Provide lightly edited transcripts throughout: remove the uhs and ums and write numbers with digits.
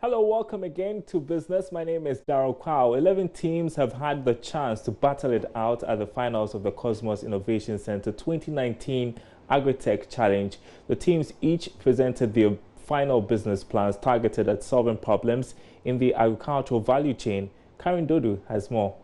Hello, welcome again to Business. My name is Darryl Kwao. 11 teams have had the chance to battle it out at the finals of the Cosmos Innovation Center 2019 Agri-Tech Challenge. The teams each presented their final business plans targeted at solving problems in the agricultural value chain. Karen Dodu has more.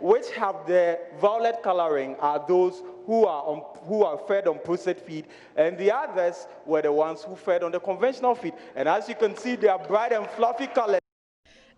Which have the violet coloring are those who are fed on processed feed, and the others were the ones who fed on the conventional feed. And as you can see, they are bright and fluffy colors.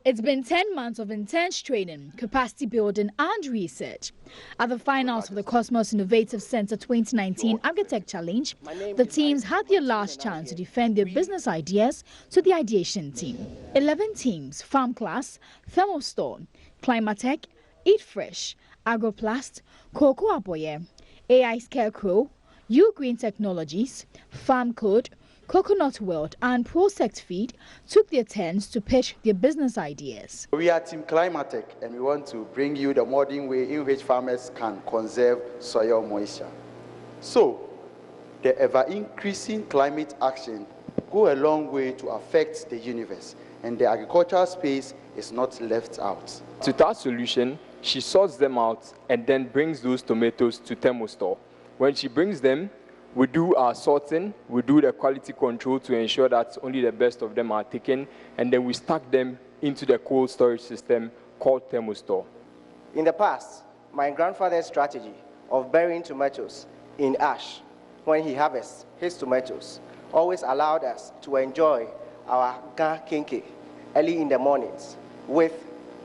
It's been 10 months of intense training, capacity building and research. At the finals of the Cosmos Innovative Center 2019 Agri-Tech Challenge, the teams had their last chance to defend their business ideas to the ideation team. 11 teams: Farm Class, Thermostore, Climatech, Eat Fresh, Agroplast, Cocoa Aboye, AI Scarecrow, U Green Technologies, Farm Code, Coconut World and Prosect Feed took their turns to pitch their business ideas. We are Team Climatech, and we want to bring you the modern way in which farmers can conserve soil moisture. So, the ever-increasing climate action go a long way to affect the universe, and the agricultural space is not left out. To that solution, she sorts them out and then brings those tomatoes to Thermostore. When she brings them, we do our sorting, we do the quality control to ensure that only the best of them are taken, and then we stack them into the cold storage system called Thermostore. In the past, my grandfather's strategy of burying tomatoes in ash when he harvests his tomatoes always allowed us to enjoy our ga kinke early in the mornings with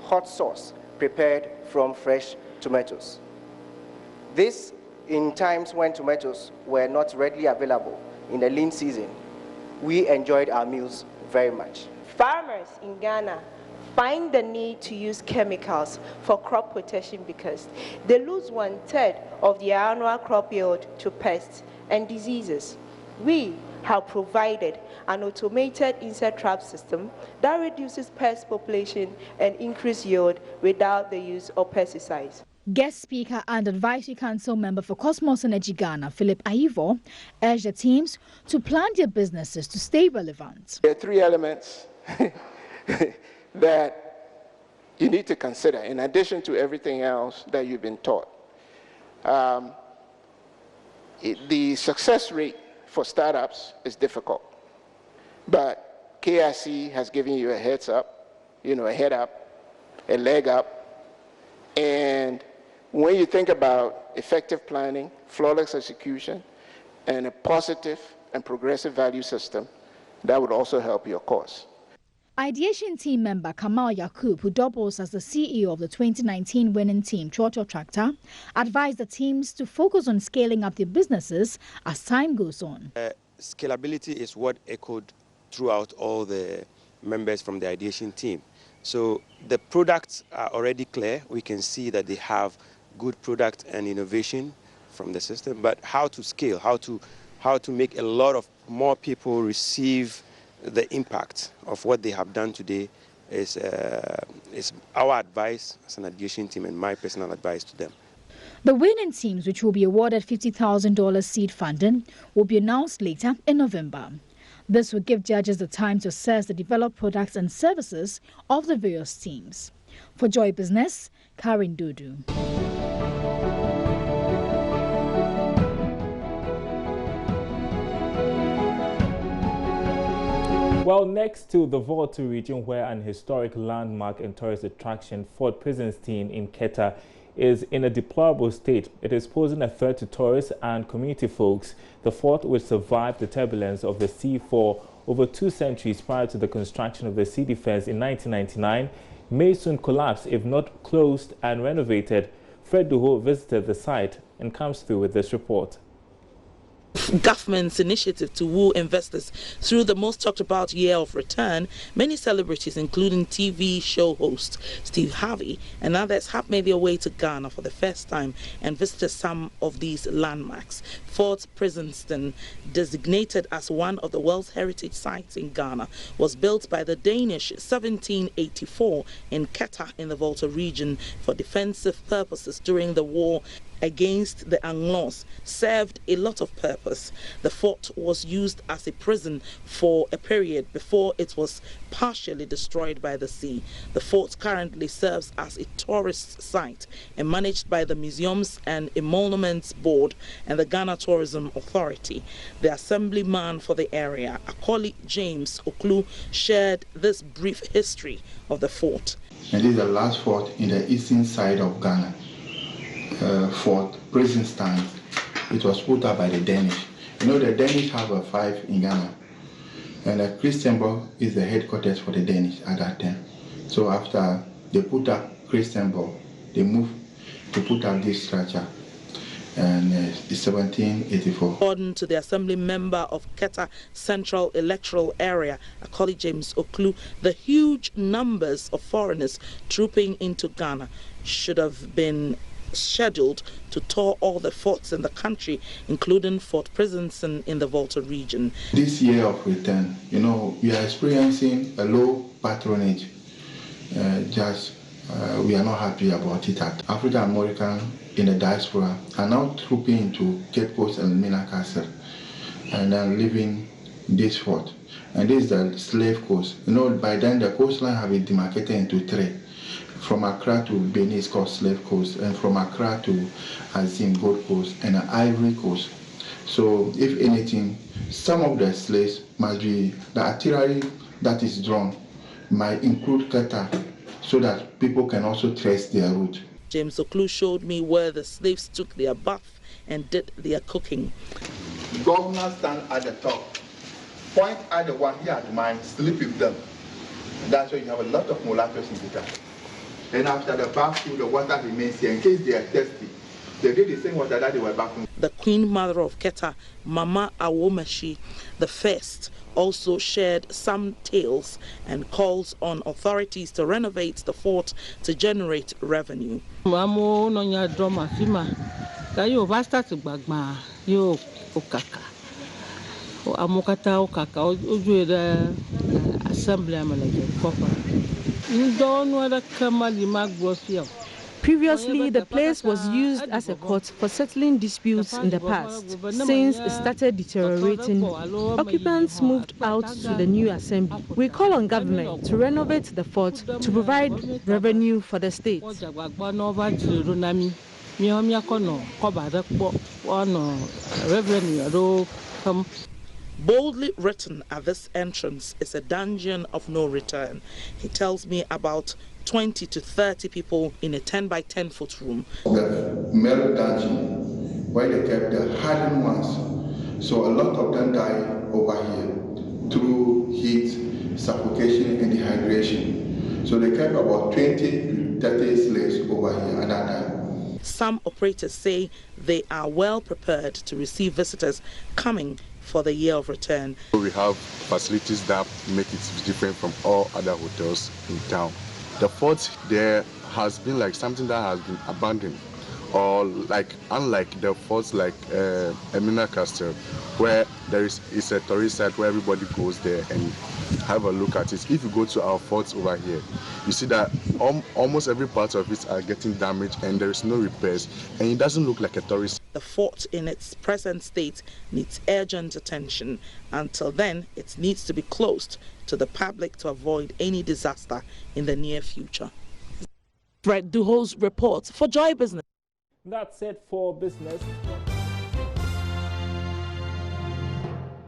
hot sauce prepared from fresh tomatoes. This in times when tomatoes were not readily available in the lean season. We enjoyed our meals very much. Farmers in Ghana find the need to use chemicals for crop protection because they lose 1/3 of their annual crop yield to pests and diseases. We have provided an automated insect trap system that reduces pest population and increased yield without the use of pesticides. Guest speaker and advisory council member for Cosmos Energy Ghana, Philip Aivo, urged the teams to plan their businesses to stay relevant. There are three elements that you need to consider in addition to everything else that you've been taught. The success rate for startups is difficult, but KIC has given you a heads up, a head up, a leg up, and when you think about effective planning, flawless execution, and a positive and progressive value system, that would also help your cause. Ideation team member Kamal Yakub, who doubles as the CEO of the 2019 winning team, Trotto Tractor, advised the teams to focus on scaling up their businesses as time goes on. Scalability is what echoed throughout all the members from the ideation team. So the products are already clear. We can see that they have good product and innovation from the system, but how to scale, how to make a lot of more people receive the impact of what they have done today is our advice as an ideation team and my personal advice to them. The winning teams, which will be awarded $50,000 seed funding, will be announced later in November. This will give judges the time to assess the developed products and services of the various teams. For Joy Business, Karen Dodu. Well, next to the Volta region, where an historic landmark and tourist attraction, Fort Prinzenstein in Keta, is in a deplorable state. It is posing a threat to tourists and community folks. The fort, which survived the turbulence of the sea for over 2 centuries prior to the construction of the sea defense in 1999, may soon collapse if not closed and renovated. Fred Duho visited the site and comes through with this report. Government's initiative to woo investors through the most talked about year of return, many celebrities, including TV show host Steve Harvey and others, have made their way to Ghana for the first time and visited some of these landmarks. Fort Prinzenstein, designated as one of the World Heritage Sites in Ghana, was built by the Danish 1784 in Keta in the Volta region for defensive purposes during the war against the Anglos. Served a lot of purpose. The fort was used as a prison for a period before it was partially destroyed by the sea. The fort currently serves as a tourist site and managed by the Museums and Emoluments Board and the Ghana Tourism Authority. The assemblyman for the area, Akoli James Oklu, shared this brief history of the fort. And this is the last fort in the eastern side of Ghana. Fort Prinzenstein. It was put up by the Danish. You know, the Danish have 5 in Ghana, and Christianborg is the headquarters for the Danish at that time. So after they put up Christianborg, they moved to put up this structure, and it's 1784. According to the assembly member of Keta Central Electoral Area, Akoli James Oklu, the huge numbers of foreigners trooping into Ghana should have been scheduled to tour all the forts in the country, including Fort Prinzenstein in the Volta region. This year of return, you know, we are experiencing a low patronage. We are not happy about it. African American in the diaspora are now trooping into Cape Coast and Mina Castle and then leaving this fort. And this is the slave coast. You know, by then the coastline have been demarcated into 3. From Accra to Benin is called Slave Coast, and from Accra to Azim, Gold Coast, and Ivory Coast. So, if anything, some of the slaves must be, the artillery that is drawn might include Keta, so that people can also trace their route. James Oklu showed me where the slaves took their bath and did their cooking. Governors stand at the top, point at the one he admires, sleep with them. That's why you have a lot of mulattoes in Keta. And after the bath, the water remains here in case they are thirsty. They did the same water that they were bathing. The Queen Mother of Keta, Mama Awomashi the First, also shared some tales and calls on authorities to renovate the fort to generate revenue. Previously, the place was used as a court for settling disputes in the past. Since it started deteriorating, occupants moved out to the new assembly. We call on government to renovate the fort to provide revenue for the state. Boldly written at this entrance is a dungeon of no return. He tells me about 20 to 30 people in a 10 by 10 foot room. The metal dungeon where they kept the hardened ones. So a lot of them died over here through heat, suffocation, and dehydration. So they kept about 20 to 30 slaves over here at that time. Some operators say they are well prepared to receive visitors coming for the year of return. We have facilities that make it different from all other hotels in town. The fort there has been like something that has been abandoned, or like unlike the forts like Emina Castle, where it's a tourist site where everybody goes there and have a look at it. If you go to our forts over here, you see that almost every part of it are getting damaged and there is no repairs, and it doesn't look like a tourist. The fort in its present state needs urgent attention. Until then, it needs to be closed to the public to avoid any disaster in the near future. Fred Duho's report for Joy Business. That's it for business.